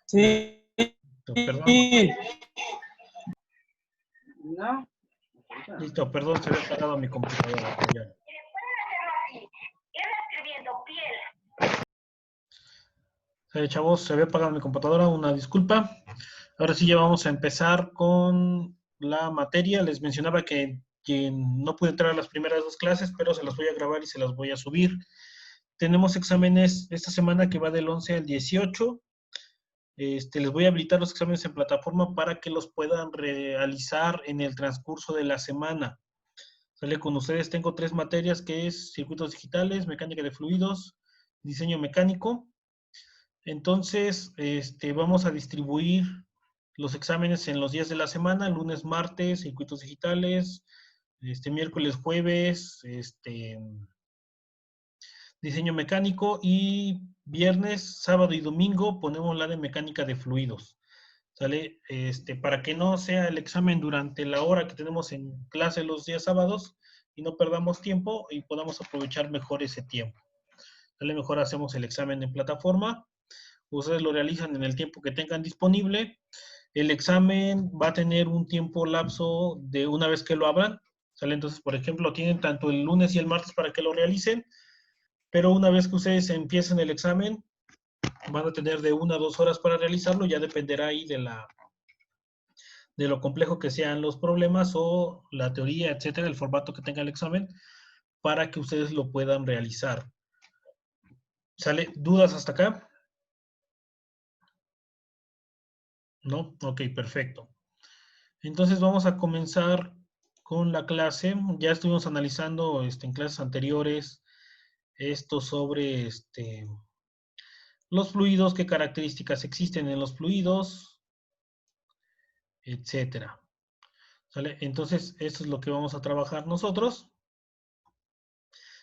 Sí. Perdón. No. Listo, perdón, se había apagado mi computadora. Ya. Chavos, se había apagado mi computadora, una disculpa. Ahora sí ya vamos a empezar con la materia. Les mencionaba que no pude entrar a las primeras dos clases, pero se las voy a grabar y se las voy a subir. Tenemos exámenes esta semana que va del 11 al 18. Les voy a habilitar los exámenes en plataforma para que los puedan realizar en el transcurso de la semana. ¿Sale? Con ustedes tengo 3 materias que es circuitos digitales, mecánica de fluidos, diseño mecánico. Entonces, vamos a distribuir los exámenes en los días de la semana, lunes, martes, circuitos digitales, miércoles, jueves, diseño mecánico y viernes, sábado y domingo ponemos la de mecánica de fluidos. ¿Sale? Para que no sea el examen durante la hora que tenemos en clase los días sábados y no perdamos tiempo y podamos aprovechar mejor ese tiempo. ¿Sale? Mejor hacemos el examen en plataforma. Ustedes lo realizan en el tiempo que tengan disponible. El examen va a tener un tiempo lapso de una vez que lo abran. ¿Sale? Entonces, por ejemplo, tienen tanto el lunes y el martes para que lo realicen, pero una vez que ustedes empiecen el examen, van a tener de 1 a 2 horas para realizarlo, ya dependerá ahí de lo complejo que sean los problemas o la teoría, etcétera, el formato que tenga el examen, para que ustedes lo puedan realizar. ¿Sale? ¿Dudas hasta acá? ¿No? Ok, perfecto. Entonces vamos a comenzar con la clase. Ya estuvimos analizando en clases anteriores esto sobre los fluidos, qué características existen en los fluidos, etcétera. ¿Sale? Entonces, esto es lo que vamos a trabajar nosotros.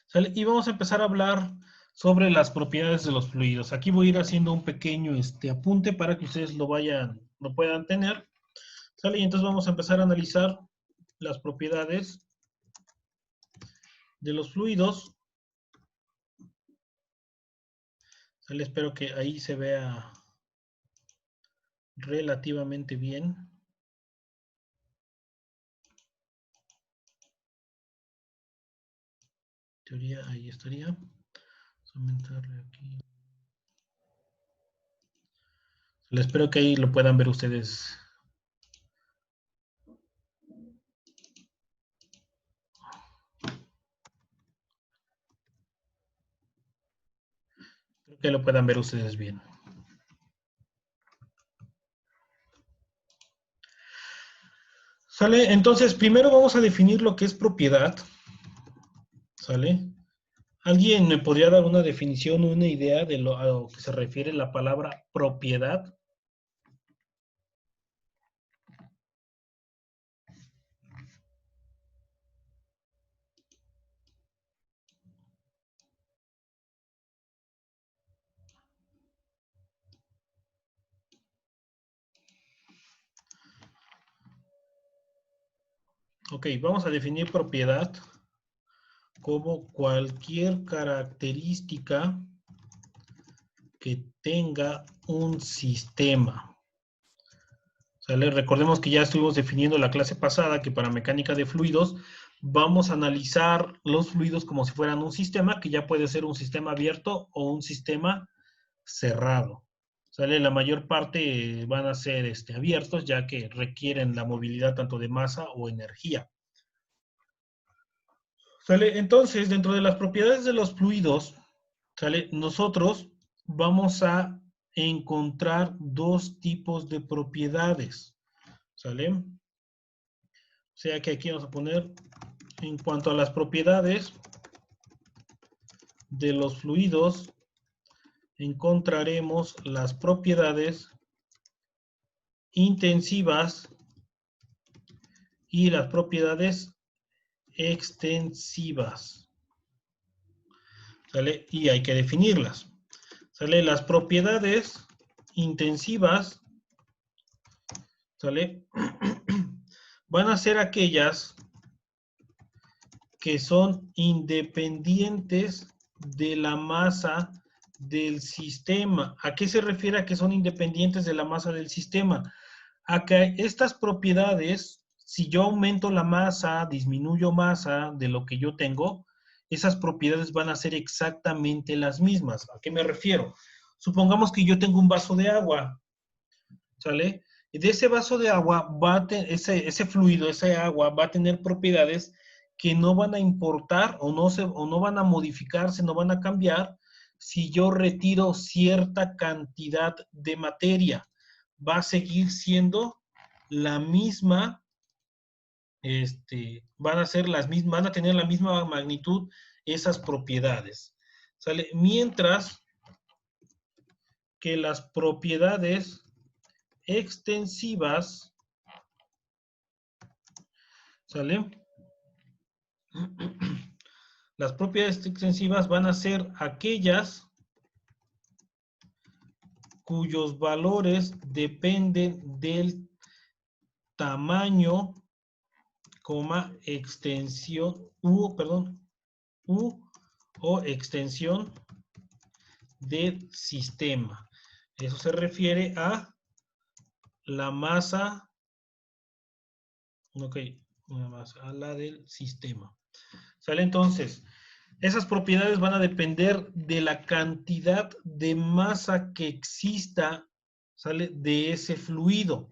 ¿Sale? Y vamos a empezar a hablar sobre las propiedades de los fluidos. Aquí voy a ir haciendo un pequeño apunte para que ustedes lo puedan tener. ¿Sale? Y entonces vamos a empezar a analizar las propiedades de los fluidos. ¿Sale? Espero que ahí se vea relativamente bien. Teoría, ahí estaría. Vamos a aumentarle aquí. Espero que ahí lo puedan ver ustedes. Espero que lo puedan ver ustedes bien. ¿Sale? Entonces, primero vamos a definir lo que es propiedad. ¿Sale? ¿Alguien me podría dar una definición o una idea de a lo que se refiere la palabra propiedad? Ok, vamos a definir propiedad como cualquier característica que tenga un sistema. ¿Sale? Recordemos que ya estuvimos definiendo la clase pasada que para mecánica de fluidos vamos a analizar los fluidos como si fueran un sistema, que ya puede ser un sistema abierto o un sistema cerrado. ¿Sale? La mayor parte van a ser abiertos, ya que requieren la movilidad tanto de masa o energía. ¿Sale? Entonces, dentro de las propiedades de los fluidos, ¿sale? Nosotros vamos a encontrar dos tipos de propiedades. ¿Sale? O sea que aquí vamos a poner, en cuanto a las propiedades de los fluidos, encontraremos las propiedades intensivas y las propiedades extensivas. ¿Sale? Y hay que definirlas. ¿Sale? Las propiedades intensivas, ¿sale? Van a ser aquellas que son independientes de la masa del sistema. ¿A qué se refiere a que son independientes de la masa del sistema? A que estas propiedades, si yo aumento la masa, disminuyo masa de lo que yo tengo, esas propiedades van a ser exactamente las mismas. ¿A qué me refiero? Supongamos que yo tengo un vaso de agua, ¿sale? Y de ese vaso de agua, ese fluido, ese agua, va a tener propiedades que no van a importar o no van a modificarse, no van a cambiar si yo retiro cierta cantidad de materia. Va a seguir siendo la misma, van a ser las mismas, van a tener la misma magnitud esas propiedades. ¿Sale? Mientras que las propiedades extensivas, ¿sale? Las propiedades extensivas van a ser aquellas cuyos valores dependen del tamaño, extensión, o extensión del sistema. Eso se refiere a la masa, a la del sistema. ¿Sale? Entonces, esas propiedades van a depender de la cantidad de masa que exista, ¿sale? De ese fluido.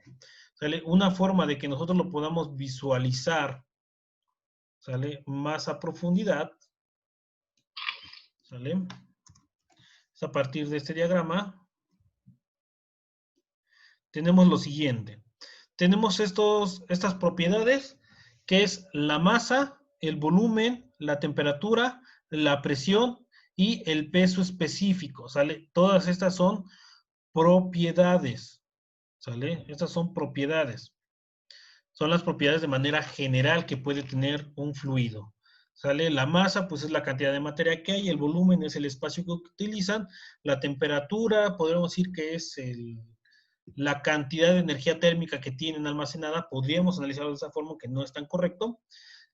¿Sale? Una forma de que nosotros lo podamos visualizar, ¿sale? Más a profundidad, ¿sale? Es a partir de este diagrama. Tenemos lo siguiente. Tenemos estas propiedades, que es la masa, el volumen, la temperatura, la presión y el peso específico, ¿sale? Todas estas son propiedades, ¿sale? Estas son propiedades. Son las propiedades de manera general que puede tener un fluido, ¿sale? La masa, pues es la cantidad de materia que hay, el volumen es el espacio que utilizan, la temperatura, podríamos decir que es la cantidad de energía térmica que tienen almacenada, podríamos analizarlo de esa forma, que no es tan correcto.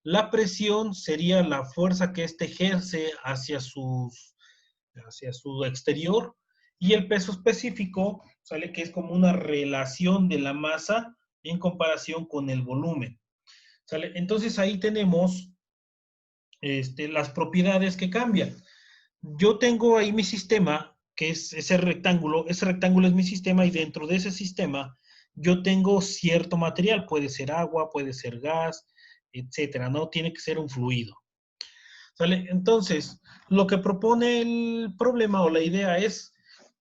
La presión sería la fuerza que éste ejerce hacia su exterior, y el peso específico, ¿sale? Que es como una relación de la masa en comparación con el volumen, ¿sale? Entonces ahí tenemos las propiedades que cambian. Yo tengo ahí mi sistema, que es ese rectángulo es mi sistema, y dentro de ese sistema yo tengo cierto material, puede ser agua, puede ser gas, etcétera, no tiene que ser un fluido. ¿Sale? Entonces, lo que propone el problema o la idea es,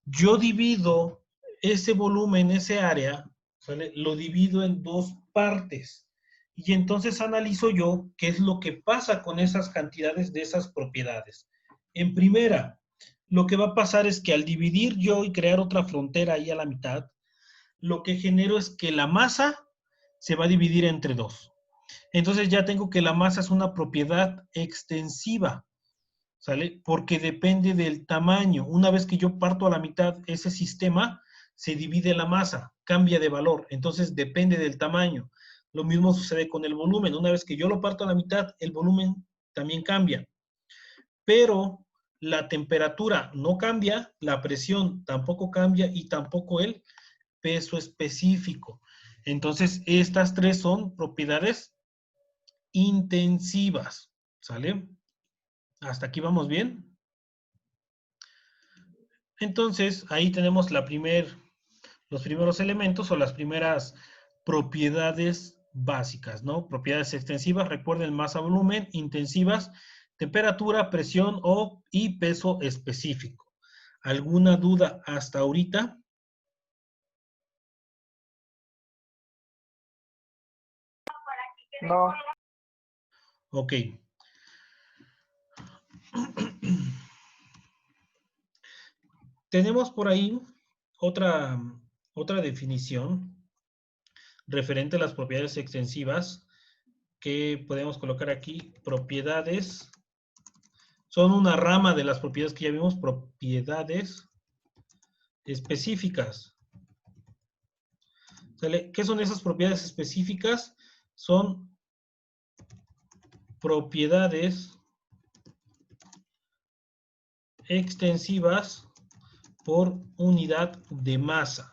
yo divido ese volumen, ese área, ¿sale? Lo divido en dos partes. Y entonces analizo yo qué es lo que pasa con esas cantidades de esas propiedades. En primera, lo que va a pasar es que al dividir yo y crear otra frontera ahí a la mitad, lo que genero es que la masa se va a dividir entre dos. Entonces ya tengo que la masa es una propiedad extensiva, ¿sale? Porque depende del tamaño. Una vez que yo parto a la mitad ese sistema, se divide la masa, cambia de valor, entonces depende del tamaño. Lo mismo sucede con el volumen. Una vez que yo lo parto a la mitad, el volumen también cambia. Pero la temperatura no cambia, la presión tampoco cambia y tampoco el peso específico. Entonces, estas tres son propiedades intensivas, ¿sale? ¿Hasta aquí vamos bien? Entonces, ahí tenemos los primeros elementos o las primeras propiedades básicas, ¿no? Propiedades extensivas, recuerden, masa, volumen; intensivas, temperatura, presión y peso específico. ¿Alguna duda hasta ahorita? No. Ok. Tenemos por ahí otra definición referente a las propiedades extensivas que podemos colocar aquí. Propiedades son una rama de las propiedades que ya vimos, propiedades específicas. ¿Sale? ¿Qué son esas propiedades específicas? Son propiedades extensivas por unidad de masa.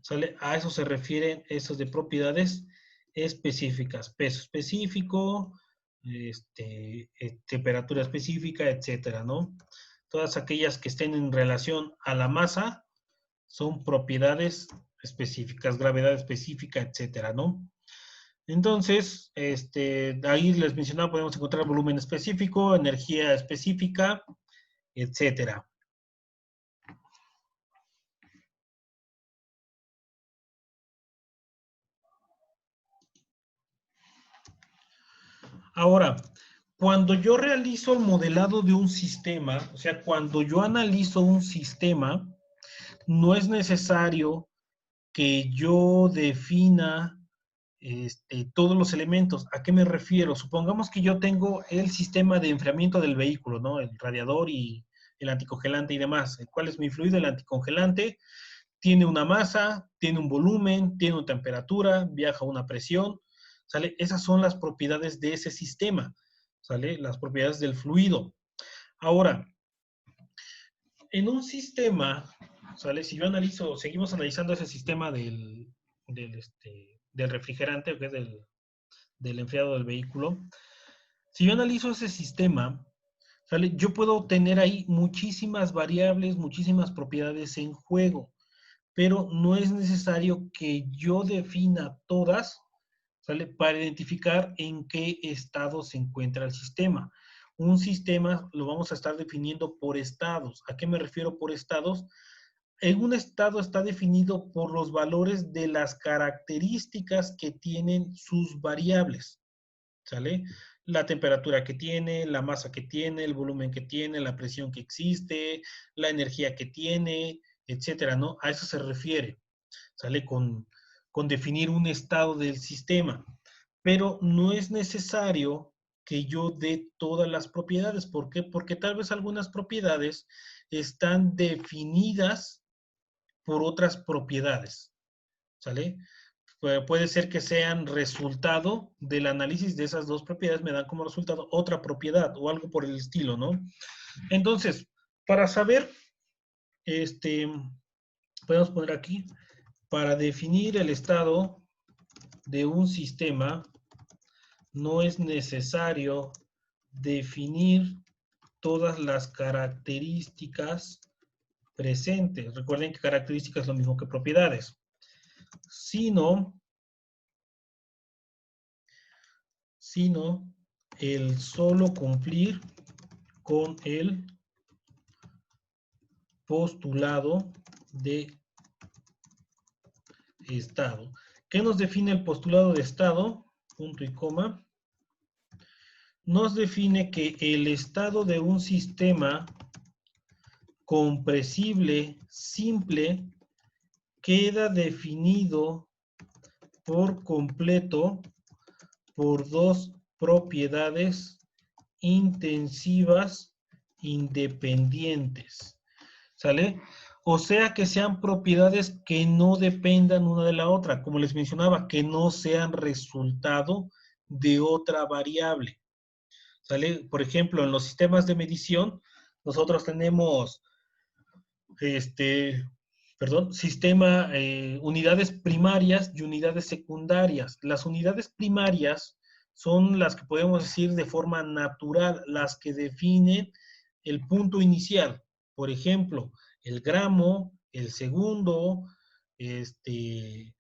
¿Sale? A eso se refieren esos de propiedades específicas. Peso específico, temperatura específica, etcétera, ¿no? Todas aquellas que estén en relación a la masa son propiedades específicas, gravedad específica, etcétera, ¿no? Entonces, ahí les mencionaba, podemos encontrar volumen específico, energía específica, etcétera. Ahora, cuando yo realizo el modelado de un sistema, o sea, cuando yo analizo un sistema, no es necesario que yo defina todos los elementos. ¿A qué me refiero? Supongamos que yo tengo el sistema de enfriamiento del vehículo, ¿no? El radiador y el anticongelante y demás. ¿Cuál es mi fluido? El anticongelante tiene una masa, tiene un volumen, tiene una temperatura, viaja a una presión, ¿sale? Esas son las propiedades de ese sistema, ¿sale? Las propiedades del fluido. Ahora, en un sistema, ¿sale? Si yo analizo, seguimos analizando ese sistema del refrigerante, que es del enfriado del vehículo. Si yo analizo ese sistema, ¿sale? Yo puedo tener ahí muchísimas variables, muchísimas propiedades en juego, pero no es necesario que yo defina todas, ¿sale? Para identificar en qué estado se encuentra el sistema. Un sistema lo vamos a estar definiendo por estados. ¿A qué me refiero por estados? En un estado está definido por los valores de las características que tienen sus variables, ¿sale? La temperatura que tiene, la masa que tiene, el volumen que tiene, la presión que existe, la energía que tiene, etcétera, ¿no? A eso se refiere, ¿sale? Con definir un estado del sistema. Pero no es necesario que yo dé todas las propiedades. ¿Por qué? Porque tal vez algunas propiedades están definidas por otras propiedades, ¿sale? Puede ser que sean resultado del análisis de esas dos propiedades, me dan como resultado otra propiedad o algo por el estilo, ¿no? Entonces, para saber, podemos poner aquí, para definir el estado de un sistema, no es necesario definir todas las características presentes. Recuerden que características es lo mismo que propiedades. Sino el solo cumplir con el postulado de estado. ¿Qué nos define el postulado de estado? Punto y coma. Nos define que el estado de un sistema compresible simple queda definido por completo por dos propiedades intensivas independientes, ¿sale? O sea que sean propiedades que no dependan una de la otra, como les mencionaba, que no sean resultado de otra variable, ¿sale? Por ejemplo, en los sistemas de medición, nosotros tenemos, unidades primarias y unidades secundarias. Las unidades primarias son las que podemos decir de forma natural, las que definen el punto inicial. Por ejemplo, el gramo, el segundo, el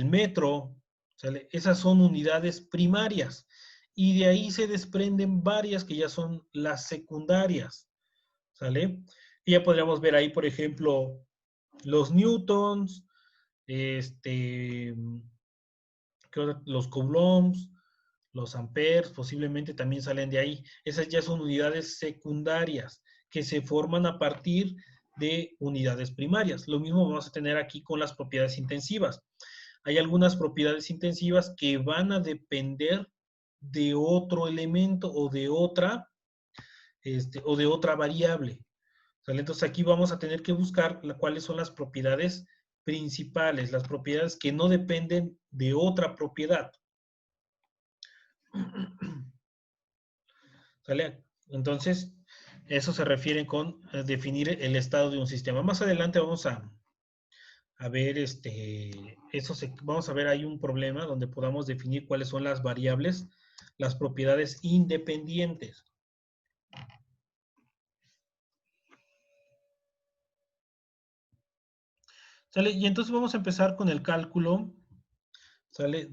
metro, ¿sale? Esas son unidades primarias. Y de ahí se desprenden varias que ya son las secundarias, ¿sale? Y ya podríamos ver ahí, por ejemplo, los newtons, los coulombs, los amperes, posiblemente también salen de ahí. Esas ya son unidades secundarias que se forman a partir de unidades primarias. Lo mismo vamos a tener aquí con las propiedades intensivas. Hay algunas propiedades intensivas que van a depender de otro elemento o de otra variable. ¿Sale? Entonces aquí vamos a tener que buscar cuáles son las propiedades principales, las propiedades que no dependen de otra propiedad. ¿Sale? Entonces, Eso se refiere con definir el estado de un sistema. Más adelante vamos a ver, vamos a ver, hay un problema donde podamos definir cuáles son las variables, las propiedades independientes. ¿Sale? Y entonces vamos a empezar con el cálculo, ¿sale?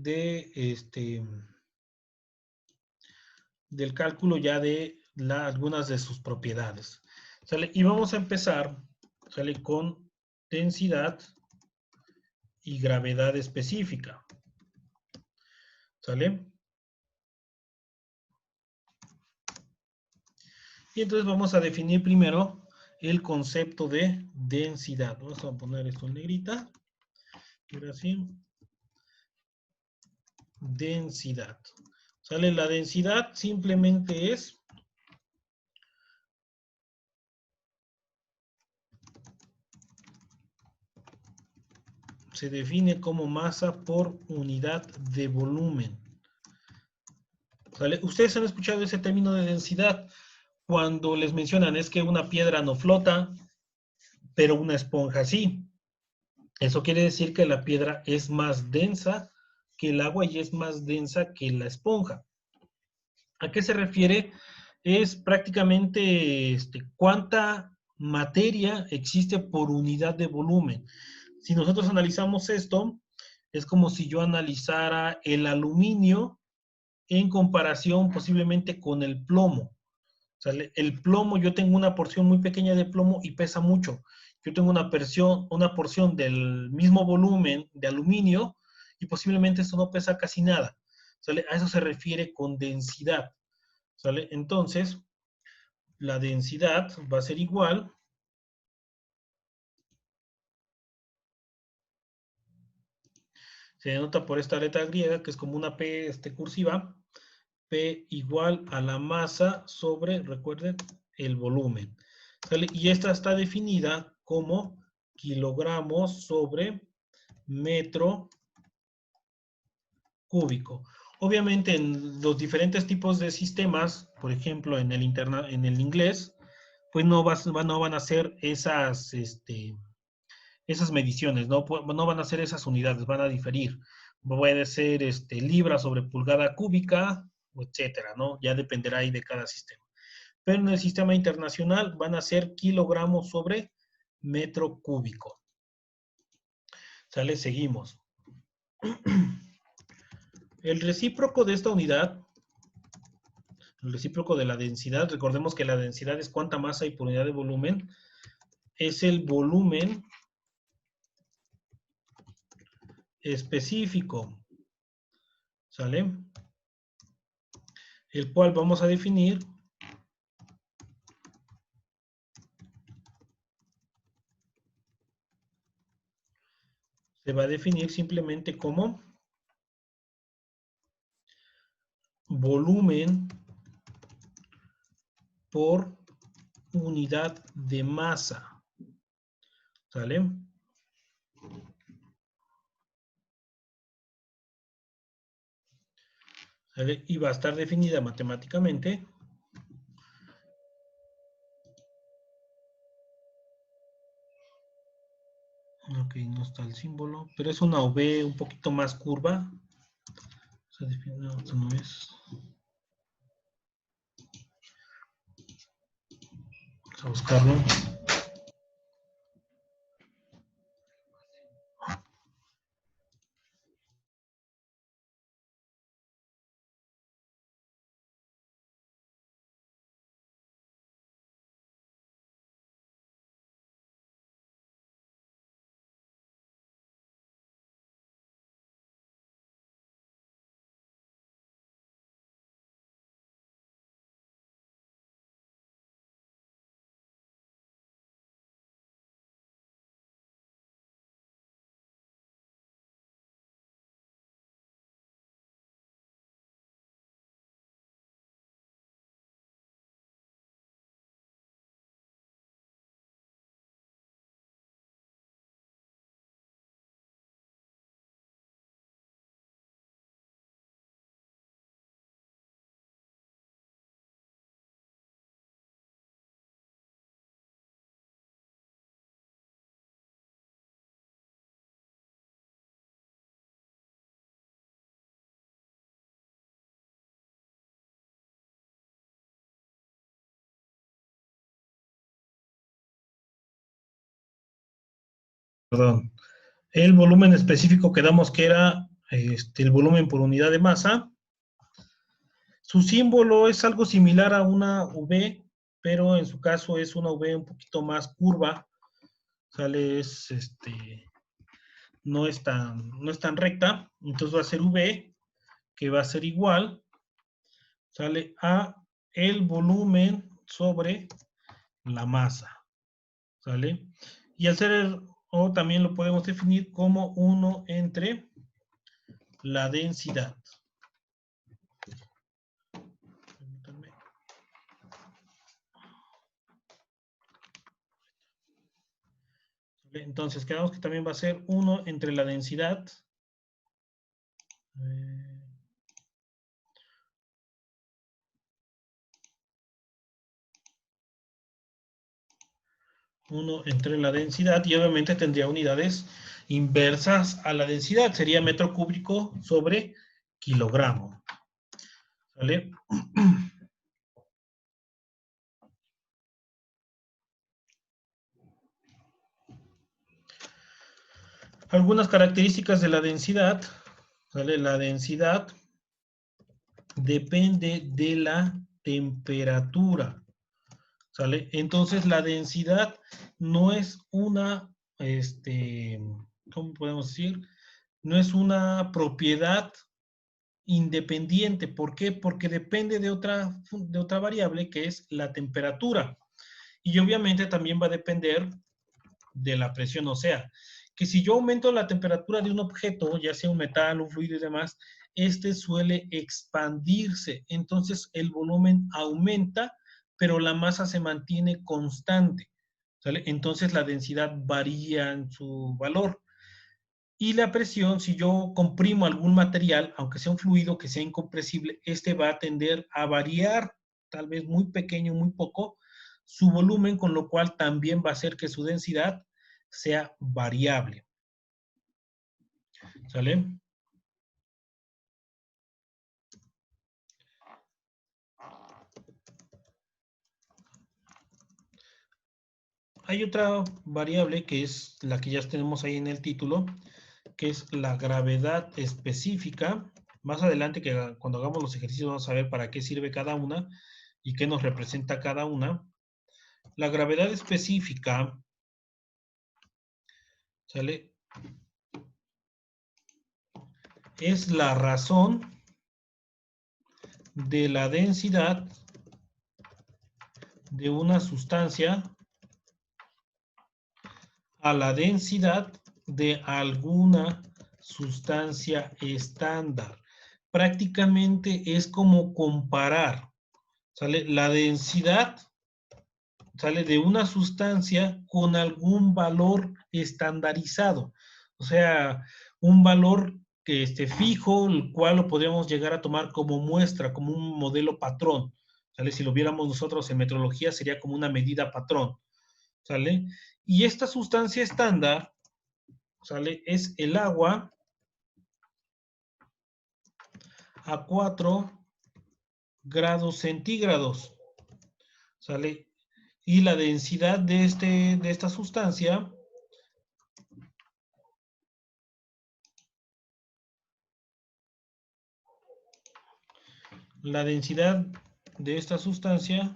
Del cálculo ya de algunas de sus propiedades. ¿Sale? Y vamos a empezar, ¿sale? Con densidad y gravedad específica. ¿Sale? Y entonces vamos a definir primero el concepto de densidad. Vamos a poner esto en negrita. Ahora sí. Densidad. ¿Sale? La densidad simplemente se define como masa por unidad de volumen. ¿Sale? Ustedes han escuchado ese término de densidad cuando les mencionan es que una piedra no flota, pero una esponja sí. Eso quiere decir que la piedra es más densa que el agua y es más densa que la esponja. ¿A qué se refiere? Es prácticamente cuánta materia existe por unidad de volumen. Si nosotros analizamos esto, es como si yo analizara el aluminio en comparación posiblemente con el plomo. ¿Sale? El plomo, yo tengo una porción muy pequeña de plomo y pesa mucho. Yo tengo una porción del mismo volumen de aluminio y posiblemente esto no pesa casi nada. ¿Sale? A eso se refiere con densidad. ¿Sale? Entonces, la densidad va a ser igual, se denota por esta letra griega, que es como una P cursiva, P igual a la masa sobre, recuerden, el volumen. ¿Sale? Y esta está definida como kilogramos sobre metro cúbico. Obviamente en los diferentes tipos de sistemas, por ejemplo en el inglés, pues no van a ser esas mediciones, no van a ser esas unidades, van a diferir. Puede ser libra sobre pulgada cúbica, etcétera, ¿no? Ya dependerá ahí de cada sistema. Pero en el sistema internacional van a ser kilogramos sobre metro cúbico. ¿Sale? Seguimos. El recíproco de esta unidad, el recíproco de la densidad, recordemos que la densidad es cuánta masa hay por unidad de volumen, es el volumen específico, ¿sale? El cual vamos a definir se va a definir simplemente como volumen por unidad de masa, ¿sale? ¿Sale? Y va a estar definida matemáticamente. Ok, no está el símbolo, pero es una V un poquito más curva. No, esto no es. Vamos a buscarlo. perdón, el volumen específico quedamos que era el volumen por unidad de masa. Su símbolo es algo similar a una V, pero en su caso es una V un poquito más curva. Sale, no es tan recta, entonces va a ser V, que va a ser igual, sale a el volumen sobre la masa, ¿sale? Y al ser o también lo podemos definir como 1 entre la densidad. Entonces, quedamos que también va a ser 1 entre la densidad. 1 entre la densidad, y obviamente tendría unidades inversas a la densidad. Sería metro cúbico sobre kilogramo. ¿Vale? Algunas características de la densidad. ¿Vale? La densidad depende de la temperatura. ¿Sale? Entonces la densidad no es una, ¿cómo podemos decir? No es una propiedad independiente. ¿Por qué? Porque depende de otra variable que es la temperatura. Y obviamente también va a depender de la presión, o sea, que si yo aumento la temperatura de un objeto, ya sea un metal, un fluido y demás, suele expandirse, entonces el volumen aumenta, pero la masa se mantiene constante, ¿sale? Entonces la densidad varía en su valor. Y la presión, si yo comprimo algún material, aunque sea un fluido que sea incompresible, va a tender a variar, tal vez muy pequeño, muy poco, su volumen, con lo cual también va a hacer que su densidad sea variable. ¿Sale? Hay otra variable que es la que ya tenemos ahí en el título, que es la gravedad específica. Más adelante, que cuando hagamos los ejercicios, vamos a ver para qué sirve cada una y qué nos representa cada una. La gravedad específica, ¿sale? Es la razón de la densidad de una sustancia a la densidad de alguna sustancia estándar. Prácticamente es como comparar, ¿sale? La densidad, ¿sale? De una sustancia con algún valor estandarizado. O sea, un valor que esté fijo, el cual lo podríamos llegar a tomar como muestra, como un modelo patrón. ¿Sale? Si lo viéramos nosotros en metrología, sería como una medida patrón. ¿Sale? Y esta sustancia estándar, ¿sale? Es el agua a 4 grados centígrados, ¿sale? Y la densidad de esta sustancia la densidad de esta sustancia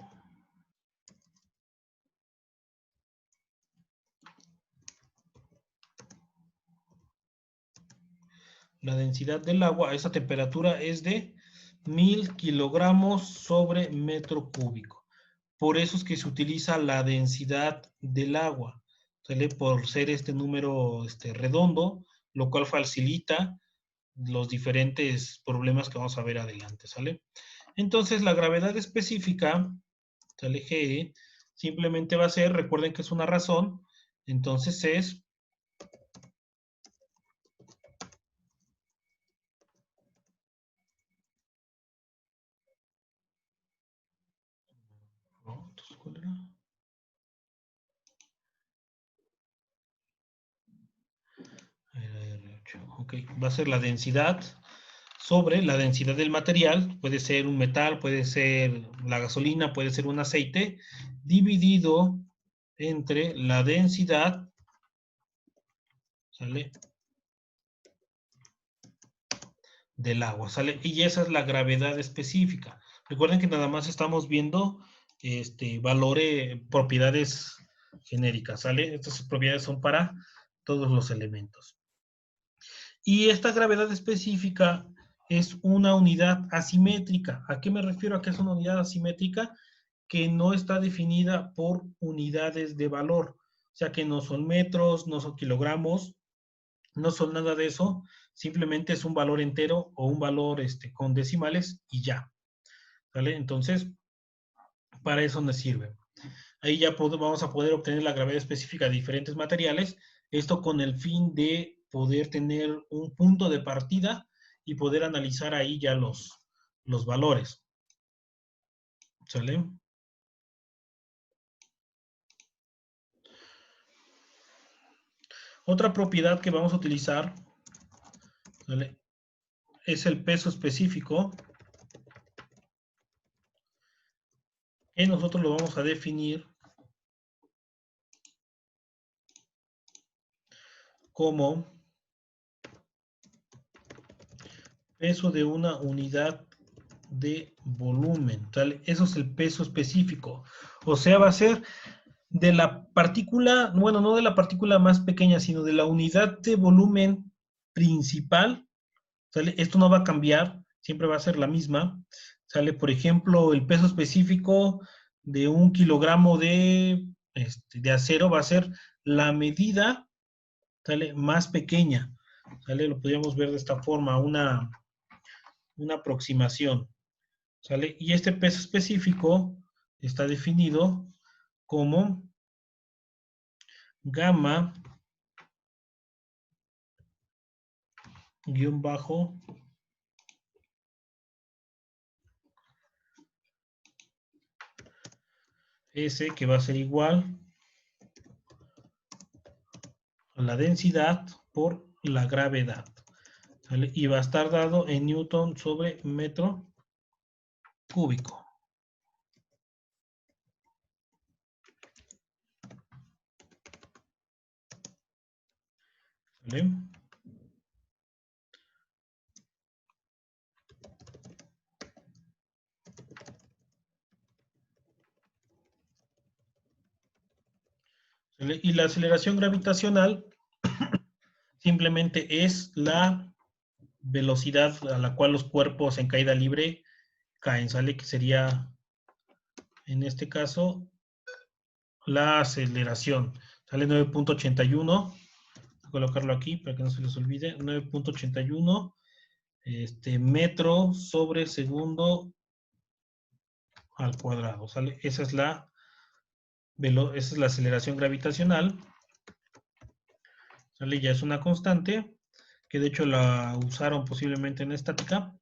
la densidad del agua a esa temperatura es de 1000 kilogramos sobre metro cúbico. Por eso es que se utiliza la densidad del agua, ¿sale? Por ser este número redondo, lo cual facilita los diferentes problemas que vamos a ver adelante, ¿sale? Entonces, la gravedad específica, ¿sale? G, simplemente va a ser, recuerden que es una razón, entonces es ¿cuál era? R8, ok, va a ser la densidad sobre la densidad del material, puede ser un metal, puede ser la gasolina, puede ser un aceite, dividido entre la densidad ¿sale? Del agua, ¿sale? Y esa es la gravedad específica. Recuerden que nada más estamos viendo valores, propiedades genéricas, ¿sale? Estas propiedades son para todos los elementos. Y esta gravedad específica es una unidad asimétrica. ¿A qué me refiero a que es una unidad asimétrica? Que no está definida por unidades de valor. O sea, que no son metros, no son kilogramos, no son nada de eso. Simplemente es un valor entero o un valor con decimales y ya. ¿Vale? Entonces, para eso nos sirve. Ahí ya vamos a poder obtener la gravedad específica de diferentes materiales. Esto con el fin de poder tener un punto de partida y poder analizar ahí ya los valores. ¿Sale? Otra propiedad que vamos a utilizar, ¿vale?, es el peso específico, que nosotros lo vamos a definir como peso de una unidad de volumen, ¿sale? Eso es el peso específico. O sea, va a ser de la partícula, bueno, no de la partícula más pequeña, sino de la unidad de volumen principal, ¿sale? Esto no va a cambiar, siempre va a ser la misma, ¿sale? Por ejemplo, el peso específico de 1 kilogramo de acero va a ser la medida, ¿sale?, más pequeña, ¿sale? Lo podríamos ver de esta forma, una aproximación, ¿sale? Y este peso específico está definido como gamma guión bajo S, que va a ser igual a la densidad por la gravedad, ¿sale? Y va a estar dado en newton sobre metro cúbico. ¿Vale? ¿Vale? Y la aceleración gravitacional simplemente es la velocidad a la cual los cuerpos en caída libre caen, ¿sale? Que sería, en este caso, la aceleración. Sale 9.81. Voy a colocarlo aquí para que no se les olvide. 9.81 metro sobre segundo al cuadrado, ¿sale? Esa es la aceleración gravitacional, ¿sale? Ya es una constante, que de hecho la usaron posiblemente en estática,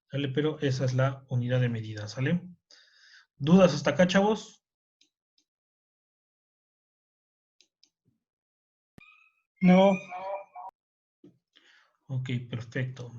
¿sale? Pero esa es la unidad de medida, ¿sale? ¿Dudas hasta acá, chavos? No. Ok, perfecto.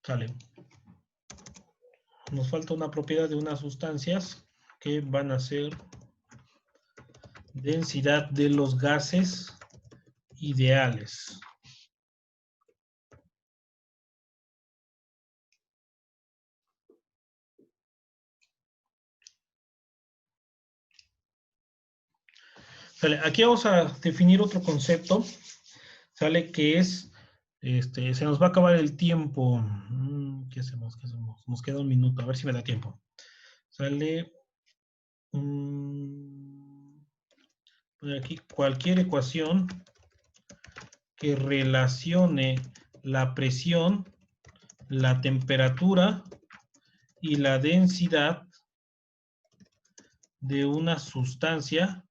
Sale. Nos falta una propiedad de unas sustancias que van a ser densidad de los gases ideales. Sale. Aquí vamos a definir otro concepto, sale, que es, se nos va a acabar el tiempo. ¿Qué hacemos? ¿Qué hacemos? Nos queda un minuto, a ver si me da tiempo. Sale, aquí, cualquier ecuación que relacione la presión, la temperatura y la densidad de una sustancia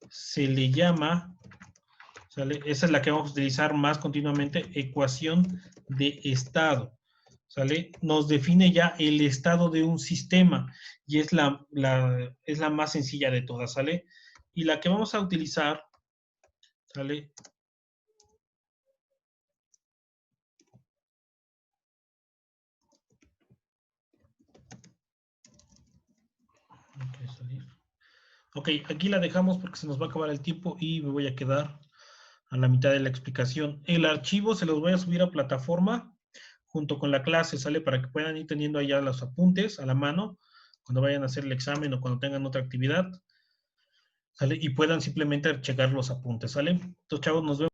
se le llama ¿sale? Esa es la que vamos a utilizar más continuamente, ecuación de estado, ¿sale? Nos define ya el estado de un sistema y es es la más sencilla de todas, ¿sale? Y la que vamos a utilizar, ¿sale? Ok, aquí la dejamos porque se nos va a acabar el tiempo y me voy a quedar a la mitad de la explicación. El archivo se los voy a subir a plataforma junto con la clase, ¿sale? Para que puedan ir teniendo allá los apuntes a la mano cuando vayan a hacer el examen o cuando tengan otra actividad, ¿sale? Y puedan simplemente checar los apuntes, ¿sale? Entonces, chavos, nos vemos.